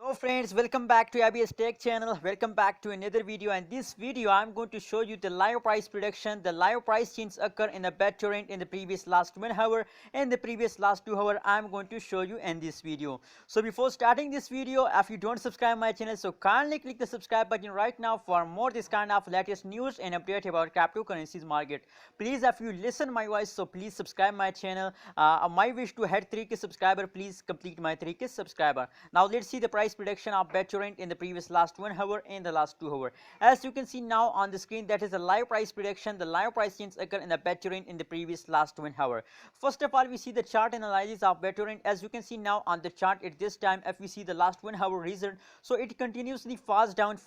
Hello friends, welcome back to ABS Tech channel. Welcome back to another video, and this video I'm going to show you the live price prediction. The live price change occur in the Bittorrent in the previous last 1 hour and the previous last 2 hour. I'm going to show you in this video. So before starting this video, if you don't subscribe my channel, so kindly click the subscribe button right now for more this kind of latest news and update about cryptocurrencies market. Please, if you listen my voice, so please subscribe my channel. My wish to hit 3k subscriber. Please complete my 3k subscriber. Now let's see the price prediction of Bittorrent in the previous last 1 hour and the last 2 hour. As you can see now on the screen, that is a live price prediction. The live price change occur in the Bittorrent in the previous last 1 hour. First of all, we see the chart analysis of Bittorrent. As you can see now on the chart at this time, if we see the last 1 hour result, so it continuously falls down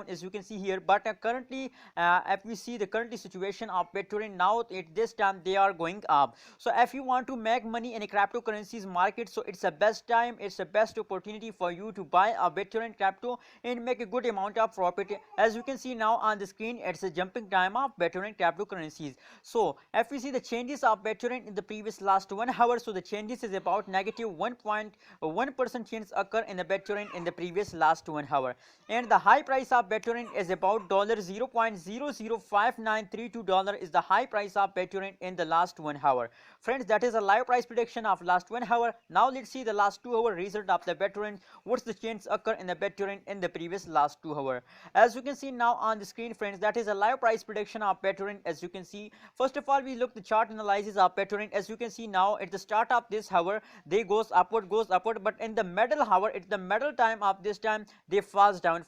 as you can see here. But currently, if we see the currently situation of Bittorrent now at this time, they are going up. So if you want to make money in a cryptocurrencies market, so it's the best time, it's the best opportunity for you to buy a Bittorrent crypto and make a good amount of profit. As you can see now on the screen, it's a jumping time of Bittorrent cryptocurrencies. So if we see the changes of Bittorrent in the previous last 1 hour, so the changes is about negative 1.1% change occur in the Bittorrent in the previous last 1 hour, and the high price of Bittorrent is about $0.005932 is the high price of Bittorrent in the last 1 hour. Friends, that is a live price prediction of last 1 hour. Now let's see the last 2 hour result of the Bittorrent. What's the change occur in the Bittorrent in the previous last 2 hour? As you can see now on the screen, friends, that is a live price prediction of Bittorrent. As you can see, first of all, we look the chart analysis of Bittorrent. As you can see now, at the start of this hour, they goes upward, but in the middle hour, at the middle time of this time, they falls down.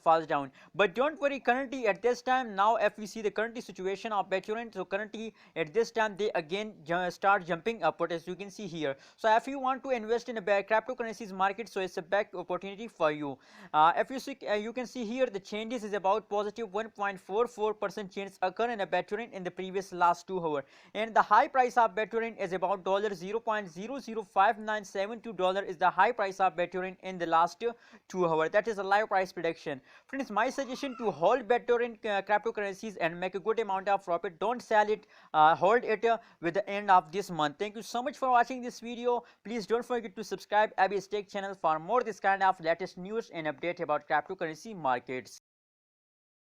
But don't worry, currently at this time, now if we see the currently situation of Bittorrent, so currently at this time they again start jumping upward, as you can see here. So if you want to invest in a cryptocurrencies market, so it's a back opportunity for you. If you see, you can see here the changes is about positive 1.44% change occur in a Bittorrent in the previous last 2 hour, and the high price of Bittorrent is about $0.005972 is the high price of Bittorrent in the last 2 hour. That is a live price prediction. Friends, my suggestion to hold Bittorrent cryptocurrencies and make a good amount of profit. Don't sell it, hold it with the end of this month. Thank you so much for watching this video. Please don't forget to subscribe ABS Tech channel for more this kind of latest news and update about cryptocurrency markets.